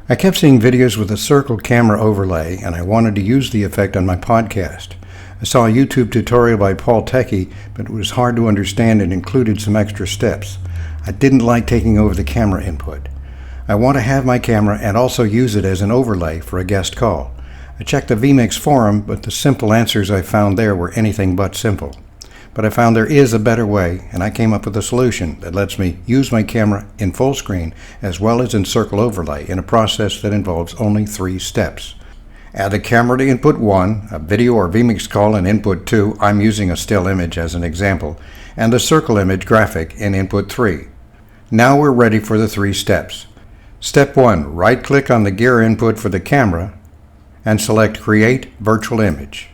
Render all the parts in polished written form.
I kept seeing videos with a circle camera overlay, and I wanted to use the effect on my podcast. I saw a YouTube tutorial by Paul Techie, but it was hard to understand and included some extra steps. I didn't like taking over the camera input. I want to have my camera and also use it as an overlay for a guest call. I checked the vMix forum, but the simple answers I found there were anything but simple. But I found there is a better way, and I came up with a solution that lets me use my camera in full screen as well as in circle overlay in a process that involves only 3 steps. Add the camera to input 1, a video or vMix call in input 2, I'm using a still image as an example, and the circle image graphic in input 3. Now we're ready for the 3 steps. Step 1, right-click on the gear input for the camera and select Create Virtual Image.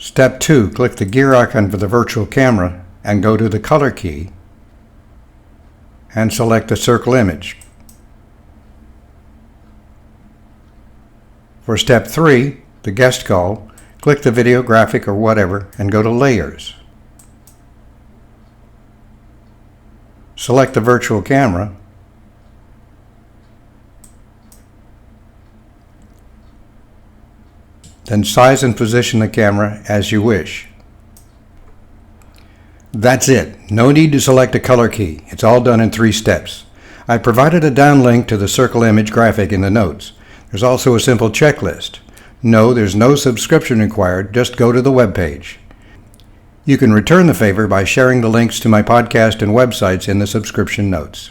Step 2, click the gear icon for the virtual camera and go to the color key and select the circle image. For step 3, the guest call, click the video, graphic, or whatever and go to Layers. Select the virtual camera then size and position the camera as you wish. That's it. No need to select a color key. It's all done in 3 steps. I provided a downlink to the circle image graphic in the notes. There's also a simple checklist. No, there's no subscription required. Just go to the web page. You can return the favor by sharing the links to my podcast and websites in the subscription notes.